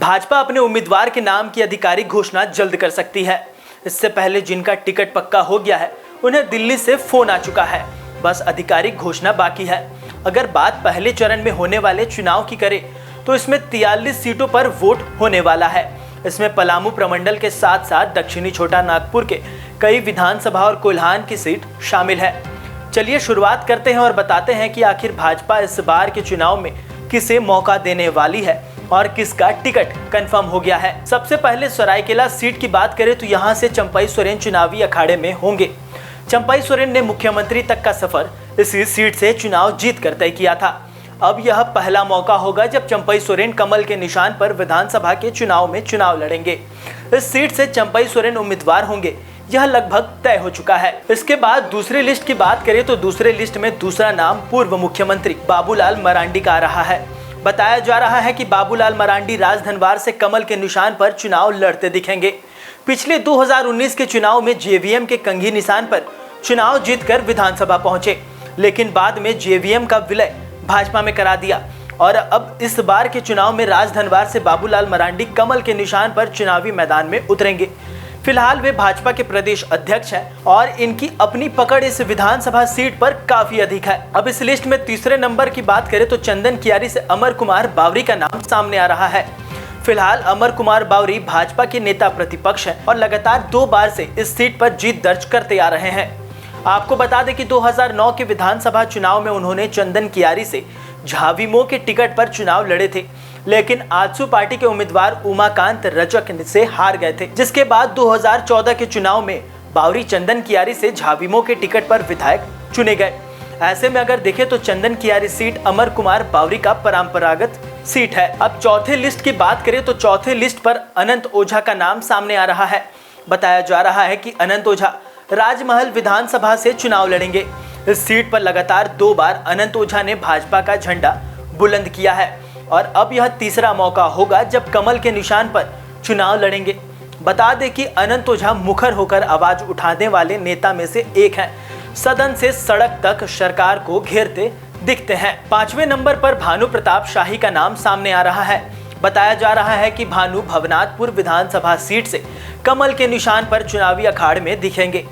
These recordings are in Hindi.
भाजपा अपने उम्मीदवार के नाम की आधिकारिक घोषणा जल्द कर सकती है। इससे पहले जिनका टिकट पक्का हो गया है उन्हें दिल्ली से फोन आ चुका है, बस आधिकारिक घोषणा बाकी है। अगर बात पहले चरण में होने वाले चुनाव की करें तो इसमें 43 सीटों पर वोट होने वाला है। इसमें पलामू प्रमंडल के साथ साथ दक्षिणी छोटा नागपुर के कई विधानसभा और कोल्हान की सीट शामिल है। चलिए शुरुआत करते हैं और बताते हैं कि आखिर भाजपा इस बार के चुनाव में किसे मौका देने वाली है और किसका टिकट कंफर्म हो गया है। सबसे पहले सरायकेला सीट की बात करें तो यहां से चंपई सोरेन चुनावी अखाड़े में होंगे। चंपई सोरेन ने मुख्यमंत्री तक का सफर इसी सीट से चुनाव जीत कर तय किया था। अब यह पहला मौका होगा जब चंपई सोरेन कमल के निशान पर विधानसभा के चुनाव में चुनाव लड़ेंगे। इस सीट से चंपई सोरेन उम्मीदवार होंगे, यह लगभग तय हो चुका है। इसके बाद दूसरी लिस्ट की बात करें तो दूसरे लिस्ट में दूसरा नाम पूर्व मुख्यमंत्री बाबूलाल मरांडी का आ रहा है। बताया जा रहा है कि बाबूलाल मरांडी राजधनवार से कमल के निशान पर चुनाव लड़ते दिखेंगे। पिछले 2019 के चुनाव में जेवीएम के कंघी निशान पर चुनाव जीतकर विधानसभा पहुंचे, लेकिन बाद में जेवीएम का विलय भाजपा में करा दिया और अब इस बार के चुनाव में राजधनवार से बाबूलाल मरांडी कमल के निशान पर चुनावी मैदान में उतरेंगे। फिलहाल वे भाजपा के प्रदेश अध्यक्ष हैं और इनकी अपनी पकड़ इस विधानसभा सीट पर काफी अधिक है। अब इस लिस्ट में तीसरे नंबर की बात करें तो चंदन कियारी से अमर कुमार बावरी का नाम सामने आ रहा है। फिलहाल अमर कुमार बावरी भाजपा के नेता प्रतिपक्ष हैं और लगातार 2 बार से इस सीट पर जीत दर्ज करते आ रहे हैं। आपको बता दें कि 2009 के विधानसभा चुनाव में उन्होंने चंदन कियारी से झाविमो के टिकट पर चुनाव लड़े थे, लेकिन आजसू पार्टी के उम्मीदवार उमाकांत रजक से हार गए थे। जिसके बाद 2014 के चुनाव में बावरी चंदन कियारी से झाविमो के टिकट पर विधायक चुने गए। ऐसे में अगर देखें तो चंदन कियारी सीट अमर कुमार बावरी का परंपरागत सीट है। अब चौथे लिस्ट की बात करें तो चौथे लिस्ट पर अनंत ओझा का नाम सामने आ रहा है। बताया जा रहा है कि अनंत ओझा राजमहल विधानसभा से चुनाव लड़ेंगे। इस सीट पर लगातार 2 बार अनंत ओझा ने भाजपा का झंडा बुलंद किया है और अब यह तीसरा मौका होगा जब कमल के निशान पर चुनाव लड़ेंगे। बता दें कि अनंत ओझा मुखर होकर आवाज उठाने वाले नेता में से एक हैं। सदन से सड़क तक सरकार को घेरते दिखते हैं। 5वें नंबर पर भानु प्रताप शाही का नाम सामने आ रहा है। बताया जा रहा है कि भानु भवनाथपुर विधानसभा सीट से कमल के निशान पर चुनावी अखाड़े में दिखेंगे।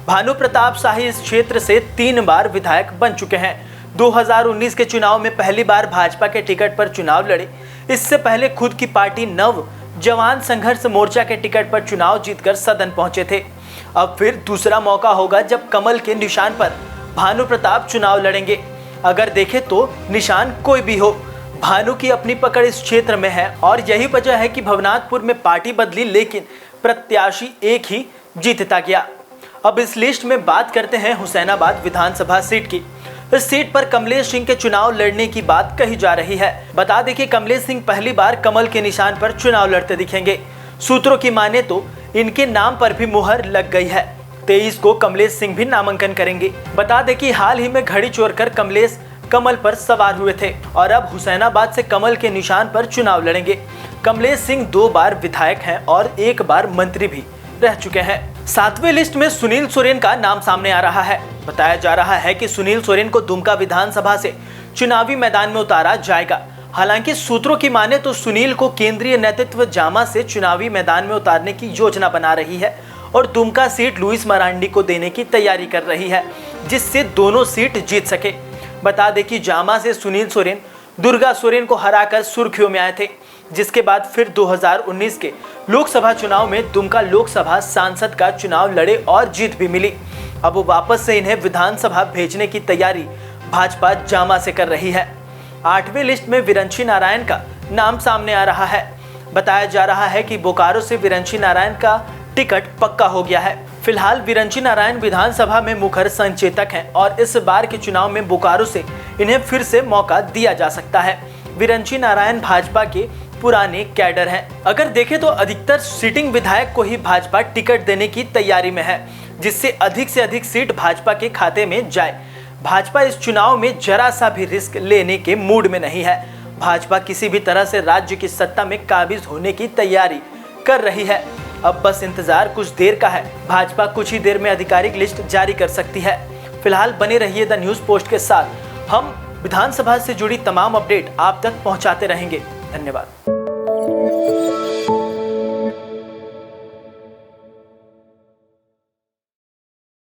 भानु प्रताप शाही इस क्षेत्र से 3 बार विधायक बन चुके हैं। 2019 के चुनाव में पहली बार भाजपा के टिकट पर चुनाव लड़े। इससे पहले खुद की पार्टी नव जवान संघर्ष मोर्चा के टिकट पर चुनाव जीतकर सदन पहुंचे थे। अब फिर दूसरा मौका होगा जब कमल के निशान पर भानु प्रताप चुनाव लड़ेंगे। अगर देखें तो निशान कोई भी हो, भानु की अपनी पकड़ इस क्षेत्र में है और यही वजह है कि भवनाथपुर में पार्टी बदली लेकिन प्रत्याशी एक ही जीतता गया। अब इस लिस्ट में बात करते हैं हुसैनाबाद विधानसभा सीट की। इस सीट पर कमलेश सिंह के चुनाव लड़ने की बात कही जा रही है। बता दें कि कमलेश सिंह पहली बार कमल के निशान पर चुनाव लड़ते दिखेंगे। सूत्रों की माने तो इनके नाम पर भी मुहर लग गई है। 23 को कमलेश सिंह भी नामांकन करेंगे। बता दें कि हाल ही में घड़ी चोरकर कमलेश कमल पर सवार हुए थे और अब हुसैनाबाद से कमल के निशान पर चुनाव लड़ेंगे। कमलेश सिंह 2 बार विधायक हैं और 1 बार मंत्री भी रह चुके हैं। 7वें लिस्ट में सुनील सोरेन का नाम सामने आ रहा है। बताया जा रहा है कि सुनील सोरेन को दुमका विधानसभा से चुनावी मैदान में उतारा जाएगा। हालांकि सूत्रों की माने तो सुनील को केंद्रीय नेतृत्व जामा से चुनावी मैदान में उतारने की योजना बना रही है और दुमका सीट लुइस मरांडी को देने की तैयारी कर रही है, जिससे दोनों सीट जीत सके। बता दें कि जामा से सुनील सोरेन दुर्गा सोरेन को हराकर सुर्खियों में आए थे, जिसके बाद फिर 2019 के लोकसभा चुनाव में दुमका लोकसभा सांसद का चुनाव लड़े और जीत भी मिली। अब वो वापस से इन्हें विधानसभा भेजने की तैयारी भाजपा जामा से कर रही है। 8वें लिस्ट में विरंची नारायण का नाम सामने आ रहा है। बताया जा रहा है कि बोकारो से विरंची नारायण का टिकट पक्का हो गया है। फिलहाल विरंची नारायण विधानसभा में मुखर संचेतक हैं और इस बार के चुनाव में बोकारो से इन्हें फिर से मौका दिया जा सकता है। विरंची नारायण भाजपा के पुराने कैडर हैं। अगर देखें तो अधिकतर सिटिंग विधायक को ही भाजपा टिकट देने की तैयारी में है, जिससे अधिक से अधिक सीट भाजपा के खाते में जाए। भाजपा इस चुनाव में जरा सा भी रिस्क लेने के मूड में नहीं है। भाजपा किसी भी तरह से राज्य की सत्ता में काबिज होने की तैयारी कर रही है। अब बस इंतजार कुछ देर का है। भाजपा कुछ ही देर में आधिकारिक लिस्ट जारी कर सकती है। फिलहाल बने रहिए द न्यूज़ पोस्ट के साथ। हम विधानसभा से जुड़ी तमाम अपडेट आप तक पहुंचाते रहेंगे। धन्यवाद।